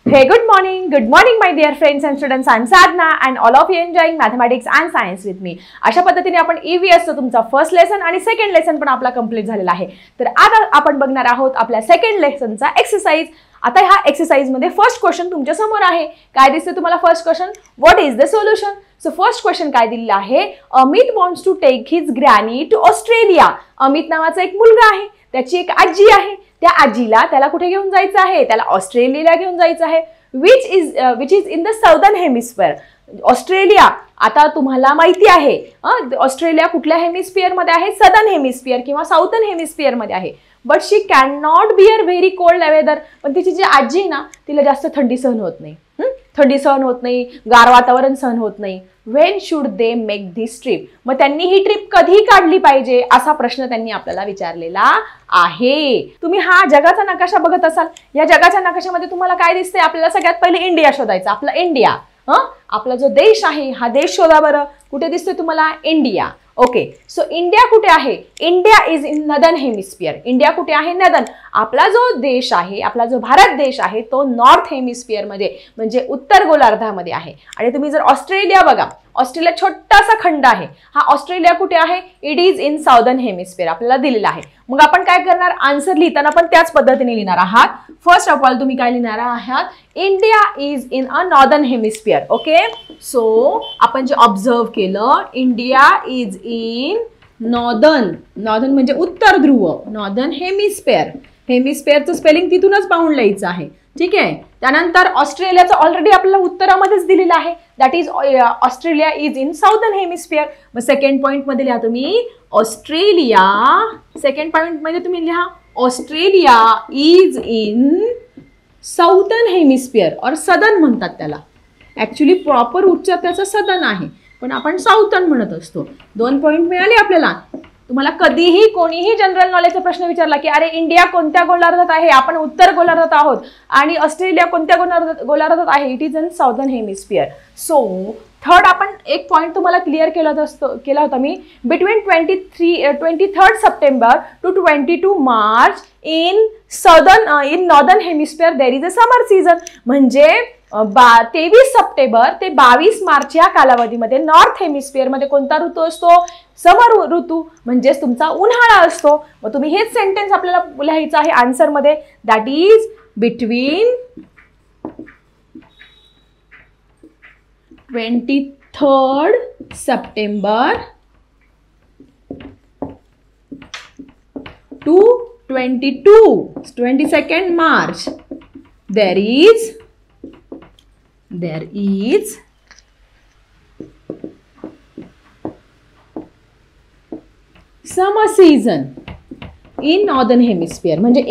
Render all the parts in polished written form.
Hey, good morning, my dear friends and students. I'm Sadhna, and all of you enjoying mathematics and science with me. अशा पद्धतीने आपण EVS चा तुमचा first lesson आणि second lesson पण आपला complete झालेला आहे. तर आता आपण बघणार आहोत आपल्या सेकंड लेसनचा एक्सरसाइज. आता ह्या एक्सरसाइज मध्ये फर्स्ट क्वेश्चन तुमच्या समोर आहे. काय दिसते तुम्हाला first question? What is the solution? So first question काय दिलेला आहे? Amit wants to take his granny to Australia. Amit नावाचा एक मुलगा आहे, त्याची एक आजी आहे. त्या आजीला त्याला कुठे घेऊन जायचं आहे? त्याला ऑस्ट्रेलियाला घेऊन जायचं आहे. Which is in the southern hemisphere. Australia आता तुम्हाला माहिती आहे ऑस्ट्रेलिया कुठल्या हेमिस्फिअर मध्ये आहे? सदर्न हेमिस्फिअर किंवा साऊदर्न हेमिस्फिअर मध्ये आहे. But she can not bear very cold weather. पण तिची जी आजी ना तिला जास्त थंडी सहन होत नाही. थंडी सहन होत नाही, गार वातावरण सहन होत नाही. Wien should they make this trip? मग त्यांनी ही ट्रिप कधी काढली पाहिजे असा प्रश्न त्यांनी आपल्याला विचारलेला आहे. तुम्ही हा जगाचा नकाशा बघत असाल. या जगाच्या नकाशामध्ये तुम्हाला काय दिसते? आपल्याला सगळ्यात पहिले इंडिया शोधायचा. आपला इंडिया आपला जो देश आहे हा देश शोधा बरं. कुठे दिसतोय तुम्हाला? इंडिया. ओके, सो इंडिया कुठे आहे? India is in northern hemisphere. India कुठे आहे? नदर्न. आपला जो देश आहे, आपला जो भारत देश आहे तो नॉर्थ हेमिस्फिअर मध्ये म्हणजे उत्तर गोलार्धामध्ये आहे. आणि तुम्ही जर ऑस्ट्रेलिया बघा, ऑस्ट्रेलिया छोटासा खंड आहे. हा ऑस्ट्रेलिया कुठे आहे? It is in southern hemisphere आपल्याला दिलेला आहे. मग आपण काय करणार? आन्सर लिहिताना पण त्याच पद्धतीने लिहिणार आहात. फर्स्ट ऑफ ऑल तुम्ही काय लिहिणार आहात? India is in a northern hemisphere. Okay, so आपण जे ऑब्झर्व केलं, India is in northern. Northern म्हणजे उत्तर ध्रुव. Northern hemisphere. हेमिस्फिअरचं स्पेलिंग तिथूनच पाहून लिहायचं आहे. ठीक आहे. त्यानंतर ऑस्ट्रेलियाचं ऑलरेडी आपल्याला उत्तरामध्येच दिलेलं आहे. That is Australia is in southern hemisphere. मग सेकंड पॉइंट मध्ये लिहा तुम्ही ऑस्ट्रेलिया. सेकंड पॉइंट मध्ये तुम्ही लिहा Australia is in southern hemisphere और सदर्न म्हणतात त्याला. ऍक्च्युली प्रॉपर उच्चार त्याचा सदर्न आहे, पण आपण साऊदर्न म्हणत असतो. 2 पॉइंट मिळाले आपल्याला. तुम्हाला कधीही कोणीही जनरल नॉलेजचा प्रश्न विचारला की अरे इंडिया कोणत्या गोलार्धात आहे? आपण उत्तर गोलार्धात आहोत. आणि ऑस्ट्रेलिया कोणत्या गोलार्धात आहे? It is in southern hemisphere. So third आपण एक पॉइंट तुम्हाला क्लिअर केला होता मी. Between 23rd September to 22 March in northern hemisphere there is a summer season. म्हणजे 23 सप्टेंबर ते 22 मार्च या कालावधीमध्ये नॉर्थ हेमिस्फिअर मध्ये कोणता ऋतू असतो? समर ऋतू, म्हणजेच तुमचा उन्हाळा असतो. मग तुम्ही हेच सेंटेन्स आपल्याला लिहायचं आहे आन्सर मध्ये. That is between 23rd September to 22nd March there is summer season in northern hemisphere. म्हणजे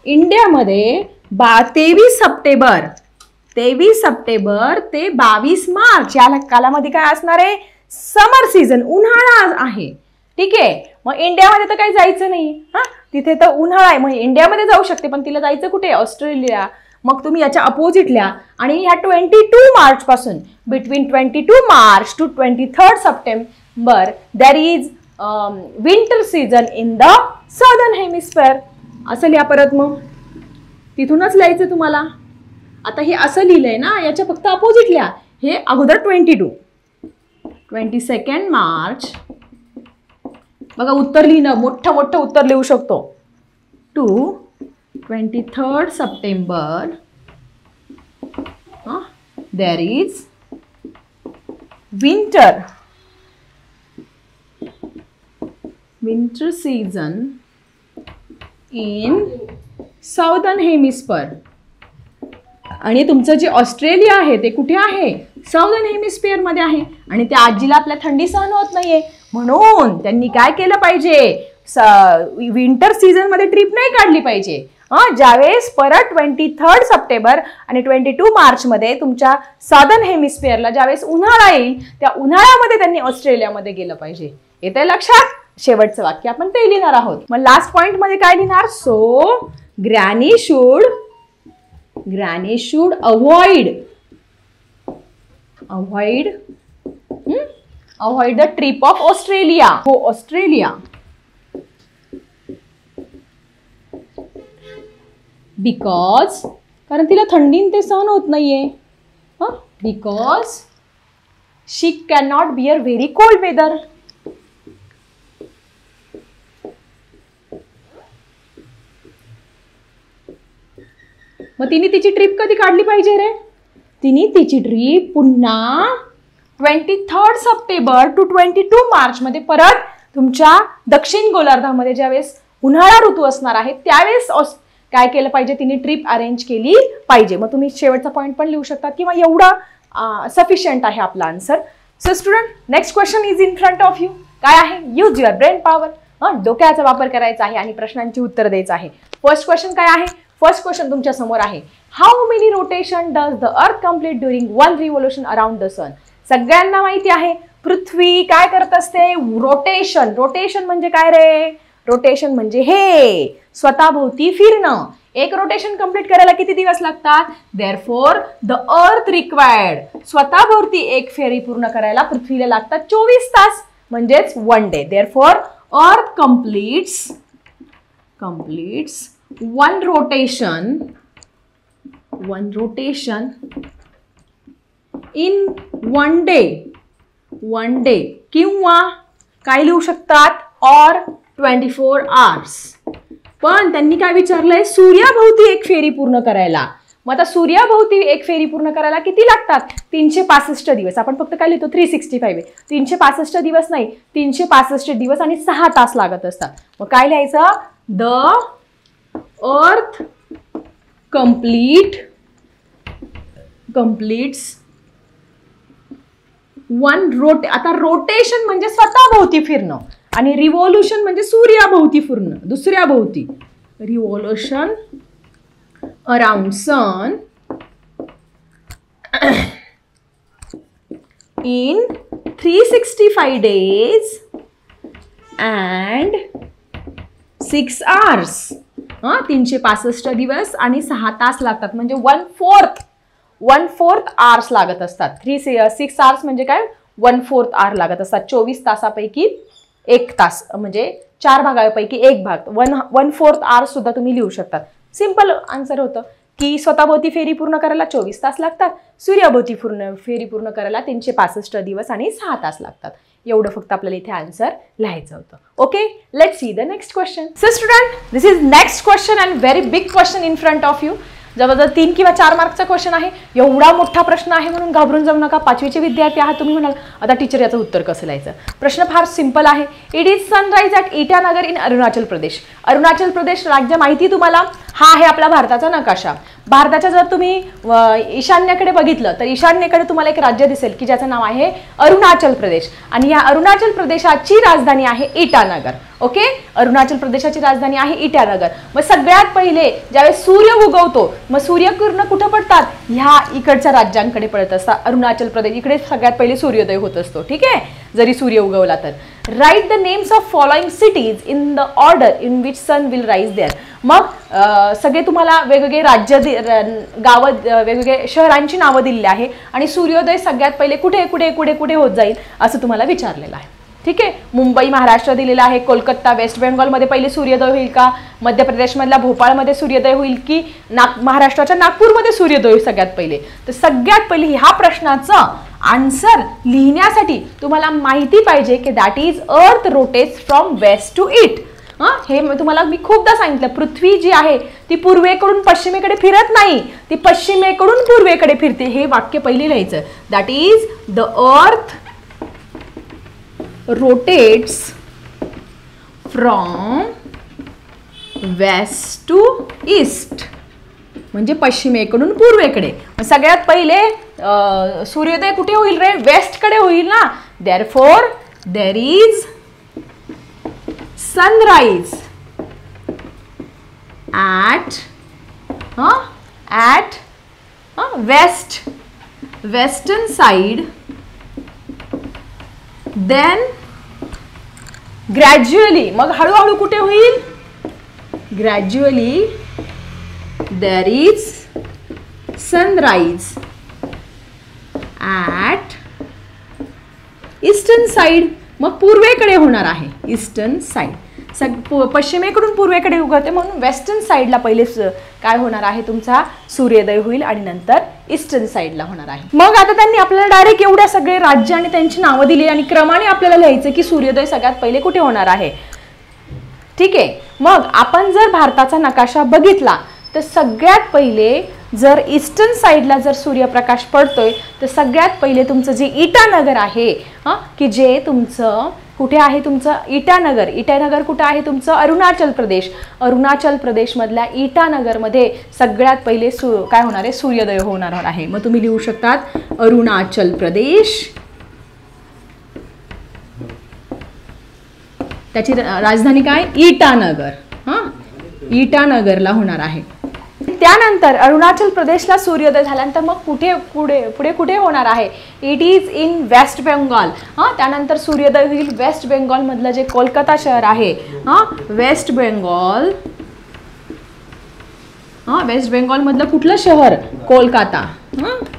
इंडियामध्ये 23 सप्टेंबर ते 22 मार्च या कालामध्ये काय असणार आहे? समर सीझन, उन्हाळा आहे. ठीक आहे. मग इंडियामध्ये तर काही जायचं नाही. तिथे तर उन्हाळा आहे. मग इंडियामध्ये जाऊ शकते, पण तिला जायचं कुठे? ऑस्ट्रेलिया. मग तुम्ही याच्या अपोजिट लिहा. आणि ह्या 22 मार्च पासून between 22 March two 23rd September there is winter season in the southern hemisphere. असं लिहा परत. मग तिथूनच लिहायचं तुम्हाला. आता हे असं लिहिलंय ना, याच्या फक्त अपोजिट लिहा. हे अगोदर 22nd मार्च बघा, उत्तर लिहिणं मोठं उत्तर लिहू शकतो. To 23rd September there is winter season in southern hemisphere. आणि तुमचं जे ऑस्ट्रेलिया आहे ते कुठे आहे? साऊदर्न हेमिस्फिअर मध्ये आहे. आणि त्या आजीला आपल्या थंडी सहन होत नाहीये, म्हणून त्यांनी काय केलं पाहिजे? विंटर सीझन मध्ये ट्रिप नाही काढली पाहिजे. ज्यावेळेस परत 23rd सप्टेंबर आणि 22 मार्च मध्ये तुमच्या साऊदर्न हेमिस्फिअरला ज्यावेळेस उन्हाळा येईल, त्या उन्हाळ्यामध्ये त्यांनी ऑस्ट्रेलियामध्ये गेलं पाहिजे. येतंय लक्षात? शेवटचं वाक्य आपण ते लिहिणार आहोत. मग लास्ट पॉइंट मध्ये काय लिहिणार? So granny should avoid the trip of Australia. हो, ऑस्ट्रेलिया बिकॉज कारण तिला थंडी ते सहन होत नाहीये. Because she can not bear very cold weather. मग तिने तिची ट्रिप कधी काढली पाहिजे रे? तिने तिची ट्रिप पुन्हा 23 सप्टेंबर टू 22 मार्च मध्ये परत तुमच्या दक्षिण गोलार्धामध्ये ज्यावेळेस उन्हाळा ऋतू असणार आहे त्यावेळेस काय केलं पाहिजे? तिने ट्रिप अरेंज केली पाहिजे. मग तुम्ही शेवटचा पॉईंट पण लिहू शकता किंवा एवढा सफिशियंट आहे आपला answer. So student, next question is in front of you. काय आहे? Use your brain power. डोक्याचा वापर करायचा आहे आणि प्रश्नांची उत्तर द्यायचं आहे. फर्स्ट क्वेश्चन काय आहे? फर्स्ट क्वेश्चन तुमच्या समोर आहे. How many rotation does the earth complete during one revolution around the sun? सगळ्यांना माहिती आहे पृथ्वी काय करत असते? रोटेशन. रोटेशन म्हणजे काय रे? रोटेशन म्हणजे हे स्वतःभोवती फिरणं. एक रोटेशन कंप्लीट करायला किती दिवस लागतात? देअरफॉर द अर्थ रिक्वायर्ड, स्वतःभोवती एक फेरी पूर्ण करायला पृथ्वीला लागतात 24 तास म्हणजेच 1 डे. देअरफॉर अर्थ completes one rotation in 1 day किंवा काय लिहू शकतात? और 24 hours. पण त्यांनी काय विचारलंय? सूर्याभोवती एक फेरी पूर्ण करायला. मग आता सूर्याभोवती एक फेरी पूर्ण करायला किती लागतात? 365 दिवस. आपण फक्त काय लिहितो? 365 आहे. 365 दिवस नाही, 365 दिवस आणि 6 तास लागत असतात. मग काय लिहायचं? द अर्थ completes वन आता रोटेशन म्हणजे स्वतःभोवती फिरणं आणि रिव्होल्यूशन म्हणजे सूर्याभोवती फिरणं, दुसऱ्याभोवती. Revolution around sun in 365 days and 6 hours. 365 दिवस आणि 6 तास लागतात म्हणजे 1/4 आवर्स लागत असतात. 6 आवर्स म्हणजे काय? 1/4 आवर लागत असतात. 24 तासापैकी 1 तास म्हणजे 4 भागापैकी 1 भाग. 1/4 आवर्स सुद्धा तुम्ही लिहू शकतात. सिंपल आन्सर होतं की स्वतःभोवती फेरी पूर्ण करायला 24 तास लागतात, सूर्याभोवती फेरी पूर्ण करायला 365 दिवस आणि 6 तास लागतात. एवढं फक्त आपल्याला इथे आन्सर लिहायचं होतं. Okay, let's see the next question. So student, this is next question and very big question in front of you. जवळजवळ 3 किंवा 4 मार्कचा क्वेश्चन आहे. एवढा मोठा प्रश्न आहे म्हणून घाबरून जाऊ नका. 5वीचे विद्यार्थी आहात तुम्ही. म्हणाल आता टीचर याचं उत्तर कसं लिहायचं? प्रश्न फार सिंपल आहे. It is sunrise at Itanagar in Arunachal Pradesh. Arunachal Pradesh राज्य माहिती तुम्हाला? हा आहे आपला भारताचा नकाशा. भारताच्या जर तुम्ही ईशान्येकडे बघितलं तर ईशान्येकडे तुम्हाला एक राज्य दिसेल की ज्याचं नाव आहे अरुणाचल प्रदेश आणि या अरुणाचल प्रदेशाची राजधानी आहे इटानगर. ओके, अरुणाचल प्रदेशाची राजधानी आहे इटानगर. मग सगळ्यात पहिले ज्यावेळेस सूर्य उगवतो मग सूर्यकिरण कुठं पडतात? ह्या इकडच्या राज्यांकडे पडत असतात. अरुणाचल प्रदेश इकडे सगळ्यात पहिले सूर्योदय होत असतो. ठीक आहे, जरी सूर्य उगवला तर. Write the names of following cities in the order in which sun will rise there. मग सगळे तुम्हाला वेगवेगळे राज्य गावं वेगवेगळे शहरांची नावं दिलेली आहे आणि सूर्योदय सगळ्यात पहिले कुठे कुठे कुठे कुठे होत जाईल असं तुम्हाला विचारलेलं आहे. ठीक आहे, मुंबई महाराष्ट्र दिलेला आहे, कोलकाता वेस्ट बेंगॉलमध्ये पहिले सूर्योदय होईल का, मध्य प्रदेशमधल्या भोपाळमध्ये सूर्योदय होईल की महाराष्ट्राच्या नागपूरमध्ये सूर्योदय सगळ्यात पहिले. तर सगळ्यात पहिले ह्या प्रश्नाचं आन्सर लिहिण्यासाठी तुम्हाला माहिती पाहिजे की that is earth rotates from west to east. हे तुम्हाला मी खूपदा सांगितलं, पृथ्वी जी आहे ती पूर्वेकडून पश्चिमेकडे फिरत नाही, ती पश्चिमेकडून पूर्वेकडे फिरते. हे वाक्य पहिले लिहायचं. That is the earth rotates from west to east म्हणजे पश्चिमेकडून पूर्वेकडे. सगळ्यात पहिले सूर्योदय कुठे होईल रे? वेस्टकडे होईल ना. Therefore there is sunrise at western side, then gradually मग हळूहळू कुठे होईल? Gradually there is sunrise at eastern side. मग पूर्वेकडे होणार आहे ईस्टर्न साइड. पश्चिमेकडून पूर्वेकडे उगवते म्हणून वेस्टर्न साईडला पहिले काय होणार आहे तुमचा सूर्योदय होईल आणि नंतर ईस्टर्न साईडला होणार आहे. मग आता त्यांनी आपल्याला डायरेक्ट एवढ्या सगळे राज्य आणि त्यांची नावं दिली आणि क्रमाने आपल्याला लिहायचं की सूर्योदय सगळ्यात पहिले कुठे होणार आहे. ठीक आहे, मग आपण जर भारताचा नकाशा बघितला तर सगळ्यात पहिले जर ईस्टर्न साईडला जर सूर्यप्रकाश पडतोय तर सगळ्यात पहिले तुमचं जे इटानगर आहे की जे तुमचं कुठे आहे तुमचं इटानगर. इटानगर कुठे आहे तुमचं अरुणाचल प्रदेश. अरुणाचल प्रदेशमधल्या इटानगरमध्ये सगळ्यात पहिले काय होणार आहे सूर्योदय होणार आहे. मग तुम्ही लिहू शकतात अरुणाचल प्रदेश, त्याची राजधानी काय इटानगर. इटानगरला होणार आहे. त्यानंतर अरुणाचल प्रदेशला सूर्योदय झाल्यानंतर मग पुढे कुठे होणार आहे. It is in West Bengal. त्यानंतर सूर्योदय होईल वेस्ट बेंगॉल मधलं जे कोलकाता शहर आहे. वेस्ट बेंगॉल, वेस्ट बेंगॉल मधलं कुठलं शहर कोलकाता.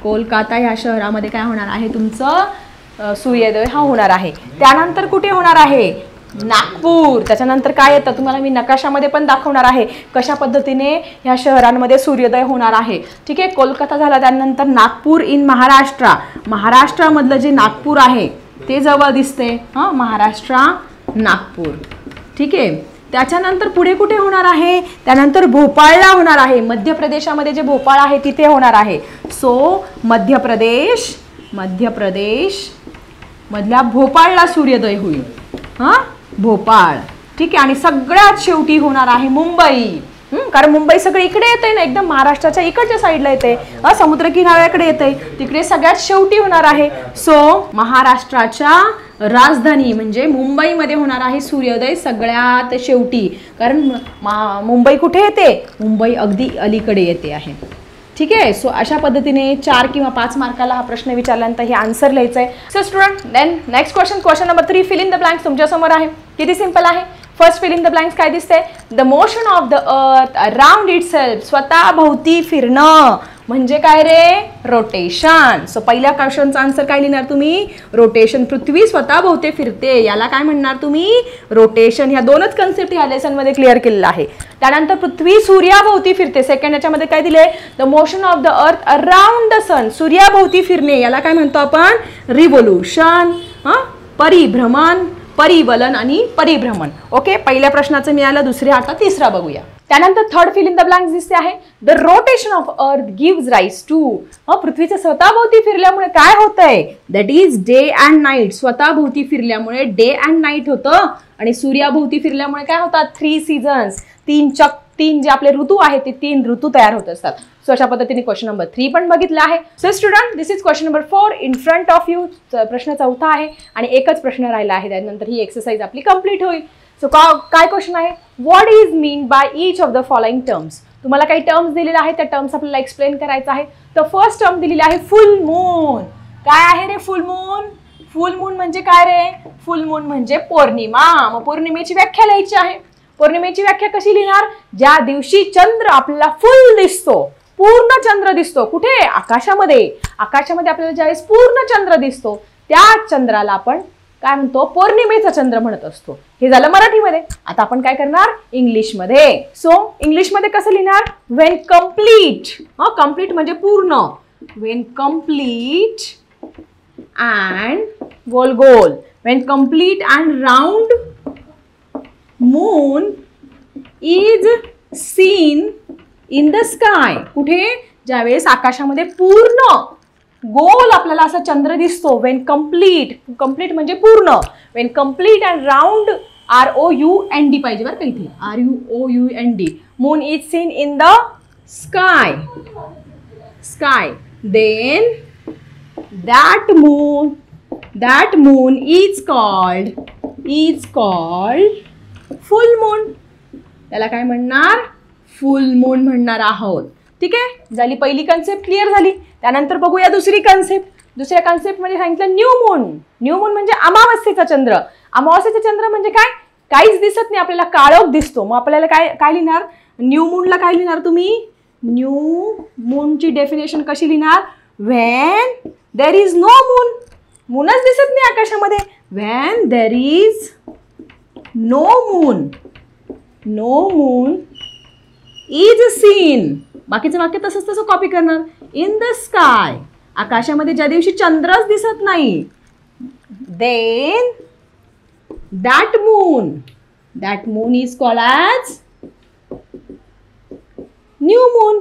कोलकाता ह्या शहरामध्ये काय होणार आहे तुमचं सूर्योदय हा होणार आहे. त्यानंतर कुठे होणार आहे नागपूर. त्याच्यानंतर काय येतं तुम्हाला मी नकाशामध्ये पण दाखवणार आहे कशा पद्धतीने ह्या शहरांमध्ये सूर्योदय होणार आहे. ठीक आहे, कोलकाता झाला त्यानंतर नागपूर इन महाराष्ट्र. महाराष्ट्रामधलं जे नागपूर आहे ते जवळ दिसते. महाराष्ट्र नागपूर. ठीक आहे, त्याच्यानंतर पुढे कुठे होणार आहे त्यानंतर भोपाळला होणार आहे. मध्य प्रदेशामध्ये जे भोपाळ आहे तिथे होणार आहे. सो मध्य प्रदेश मधल्या भोपाळला सूर्योदय होईल. भोपाळ. ठीक आहे, आणि सगळ्यात शेवटी होणार आहे मुंबई. कारण मुंबई सगळी इकडे येते ना, एकदम महाराष्ट्राच्या इकडच्या साईडला येते, समुद्र किनाऱ्याकडे येते, तिकडे सगळ्यात शेवटी होणार आहे. सो महाराष्ट्राच्या राजधानी म्हणजे मुंबईमध्ये होणार आहे सूर्योदय सगळ्यात शेवटी. कारण मुंबई कुठे येते, मुंबई अगदी अलीकडे येते आहे. ठीक आहे, सो अशा पद्धतीने 4 किंवा 5 मार्काला हा प्रश्न विचारल्यानंतर हे आन्सर लिहायचं आहे. So student, then next question number 3, fill in the blanks तुमच्या समोर आहे. किती सिंपल आहे. First fill in the blanks काय दिसते. The motion of the earth around itself. स्वतः भोवती फिरणं म्हणजे काय रे रोटेशन. सो पहिल्या क्वेश्चनचा आन्सर काय लिहिणार तुम्ही रोटेशन. पृथ्वी स्वतः भोवती फिरते याला काय म्हणणार तुम्ही रोटेशन. ह्या दोनच कन्सेप्ट ह्या लेसन मध्ये क्लिअर केलेला आहे. त्यानंतर पृथ्वी सूर्याभोवती फिरते. सेकंड याच्यामध्ये काय दिले the motion of the earth around the sun. सूर्याभोवती फिरणे याला काय म्हणतो आपण रिव्होल्यूशन. परिभ्रमण, परिवलन आणि परिभ्रमण. ओके, पहिल्या प्रश्नाचं मिळालं. दुसरे आता तिसरा बघूया. त्यानंतर third fill in the blanks दिसते आहे the rotation of earth gives rise to. पृथ्वीच्या स्वतःभोवती फिरल्यामुळे काय होतंय that is day and night. स्वतःभोवती फिरल्यामुळे डे अँड नाईट होतं आणि सूर्याभोवती फिरल्यामुळे काय होतात 3 सीझन्स. 3 जे आपले ऋतू आहेत ते 3 ऋतू तयार होत असतात. सो अशा पद्धतीने क्वेश्चन नंबर 3 पण बघितला आहे. So student, this is question number 4 in front of you. प्रश्न 4था आहे आणि एकच प्रश्न राहिला आहे. त्यानंतर ही एक्सरसाइज आपली कंप्लीट होईल. सो काय क्वेश्चन आहे what is mean by each of the following terms. तुम्हाला काही टर्म्स दिलेले आहेत, त्या टर्म्स आपल्याला एक्सप्लेन करायचं आहे. तर फर्स्ट टर्म दिलेली आहे फुल मून. काय आहे रे फुल मून. फुल मून म्हणजे काय रे. फुल मून म्हणजे पौर्णिमा. मग पौर्णिमेची व्याख्या लिहायची आहे. पौर्णिमेची व्याख्या कशी लिहिणार. ज्या दिवशी चंद्र आपल्याला फुल दिसतो, पूर्ण चंद्र दिसतो. कुठे आकाशामध्ये. आकाशामध्ये आपल्याला ज्यावेळेस पूर्ण चंद्र दिसतो त्या चंद्राला आपण काय म्हणतो पौर्णिमेचा चंद्र म्हणत असतो. हे झालं मराठीमध्ये. आता आपण काय करणार इंग्लिशमध्ये. सो इंग्लिशमध्ये कसं लिहिणार वेन कम्प्लीट. कम्प्लीट म्हणजे पूर्ण. When complete and goal goal. Wien complete and round moon is seen in the sky. कुठे ज्यावेळेस आकाशामध्ये पूर्ण गोल आपल्याला असा चंद्र दिसतो. Wien complete. कम्प्लीट म्हणजे पूर्ण. When complete and round ROUND पाहिजे बरं का इथे. ROUND. Moon is seen in the sky. Sky. Then that moon is called full moon. त्याला काय म्हणणार फुल मून म्हणणार आहोत. ठीक आहे, झाली पहिली कन्सेप्ट क्लिअर झाली. त्यानंतर बघूया दुसरी कन्सेप्ट. दुसऱ्या कन्सेप्ट मध्ये सांगितलं न्यू मून. न्यू मून म्हणजे अमावस्येचा चंद्र. अमावस्येचा चंद्र म्हणजे काय काहीच दिसत नाही आपल्याला, काळोख दिसतो. मग आपल्याला काय लिहिणार न्यू मूनला काय लिहिणार तुम्ही. न्यू मूनची डेफिनेशन कशी लिहिणार when there is no moon. मूनच दिसत नाही आकाशामध्ये. When there is no moon is seen. बाकीचं वाक्य तसंच तसं कॉपी करणार. इन द स्काय, आकाशामध्ये ज्या दिवशी चंद्रच दिसत नाही. Then that moon is called as new moon.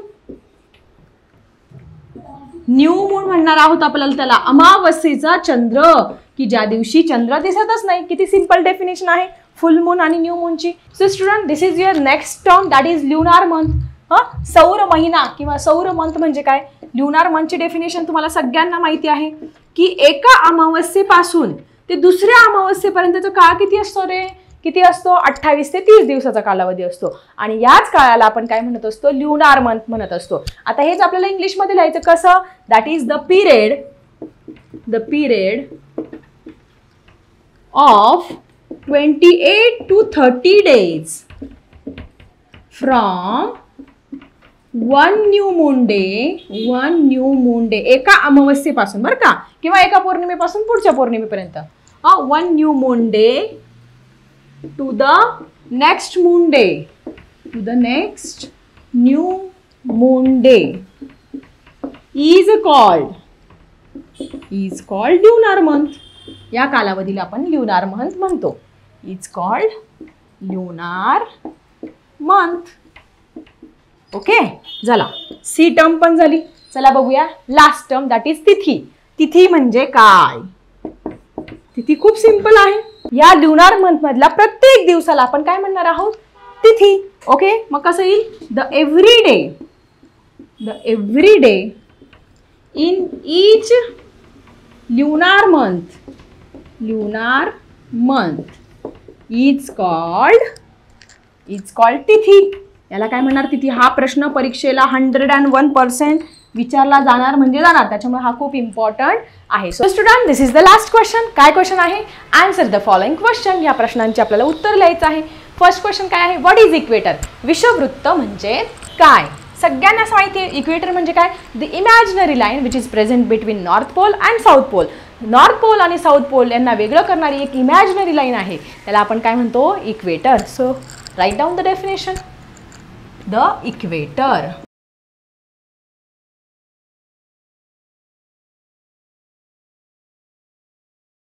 New moon म्हणणार आहोत आपल्याला त्याला. अमावस्येचा चंद्र, की ज्या दिवशी चंद्र दिसतच नाही. किती सिंपल डेफिनेशन आहे फुल मून आणि न्यू मूनची. So student, this is your next term, that is lunar month. सौर महिना किंवा सौर मंथ म्हणजे काय? ल्युनार मंथची डेफिनेशन तुम्हाला सगळ्यांना माहिती आहे की एका अमावस्येपासून ते दुसऱ्या अमावस्येपर्यंतचा काळ किती असतो रे? किती असतो? 28 ते 30 दिवसाचा कालावधी असतो. आणि याच काळाला आपण काय म्हणत असतो? ल्युनार मंथ म्हणत असतो. आता हेच आपल्याला इंग्लिशमध्ये लिहायचं कसं? That is the period of 28 to 30 days from one new moon day, एका अमावस्येपासून बरं का, किंवा एका पौर्णिमेपासून पुढच्या पौर्णिमेपर्यंत. One new moon day to the next moon day is called lunar month. या कालावधीला आपण ल्युनार मंथ म्हणतो. Is called lunar month. Okay, झाला. सी टर्म पण झाली. चला बघूया लास्ट टर्म, दॅट इज तिथी. तिथी म्हणजे काय? तिथी खूप सिंपल आहे. या ल्युनार मंथ मधल्या प्रत्येक दिवसाला आपण काय म्हणणार आहोत? तिथी. ओके, मग कसं येईल? The every day in each lunar month is called tithi. याला काय म्हणणार? तिथी. हा प्रश्न परीक्षेला 101% विचारला जाणार म्हणजे जाणार, त्याच्यामुळे हा खूप इम्पॉर्टंट आहे. So student, this is the last question. काय क्वेश्चन आहे? Answer the following question. या प्रश्नांची आपल्याला उत्तर लिहायचं आहे. फर्स्ट क्वेश्चन काय आहे? What is equator? विषुववृत्त म्हणजे काय? सगळ्यांनाच माहिती आहे इक्वेटर म्हणजे काय? The imaginary line which is present between north pole and south pole. North pole आणि साऊथ पोल यांना वेगळं करणारी एक इमॅजिनरी लाईन आहे, त्याला आपण काय म्हणतो? Equator. So write down the definition. The equator.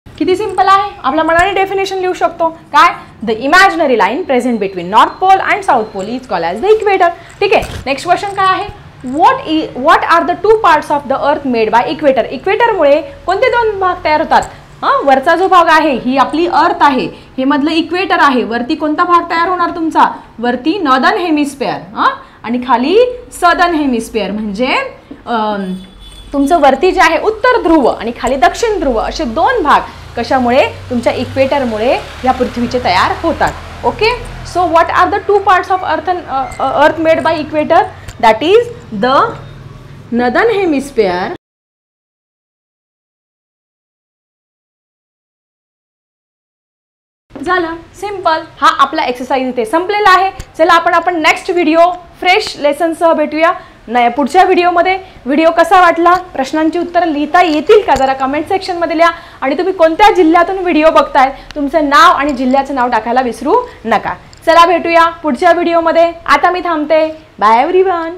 किती सिंपल आहे. आपल्या मनाने डेफिनेशन लिहू शकतो. काय? The imaginary line present between north pole and south pole is called as the equator. ठीक आहे. नेक्स्ट क्वेश्चन काय आहे? What are the two parts of the earth made by equator? इक्वेटरमुळे कोणते दोन भाग तयार होतात? वरचा जो भाग आहे ही आपली अर्थ आहे, हे मधलं इक्वेटर आहे. वरती कोणता भाग तयार होणार तुमचा? वरती नॉर्दर्न हेमिस्फिअर आणि खाली सदर्न हेमिस्फिअर. म्हणजे तुमचं वरती जे आहे उत्तर ध्रुव आणि खाली दक्षिण ध्रुव, असे दोन भाग कशामुळे? तुमच्या इक्वेटरमुळे या पृथ्वीचे तयार होतात. Okay, so what are the two parts of earth made by equator? That is the northern hemisphere झालं. सिंपल. हा आपला एक्सरसाइज इथे संपलेला आहे. चला आपण नेक्स्ट व्हिडिओ फ्रेश लेसनसह भेटूया. पुढच्या व्हिडिओमध्ये. व्हिडिओ कसा वाटला? प्रश्नांची उत्तरं लिहिता येतील का? जरा कमेंट सेक्शनमध्ये लिहा. आणि तुम्ही कोणत्या जिल्ह्यातून व्हिडिओ बघताय तुमचं नाव आणि जिल्ह्याचं नाव टाकायला विसरू नका. चला भेटूया पुढच्या व्हिडिओमध्ये. आता मी थांबते. Bye everyone.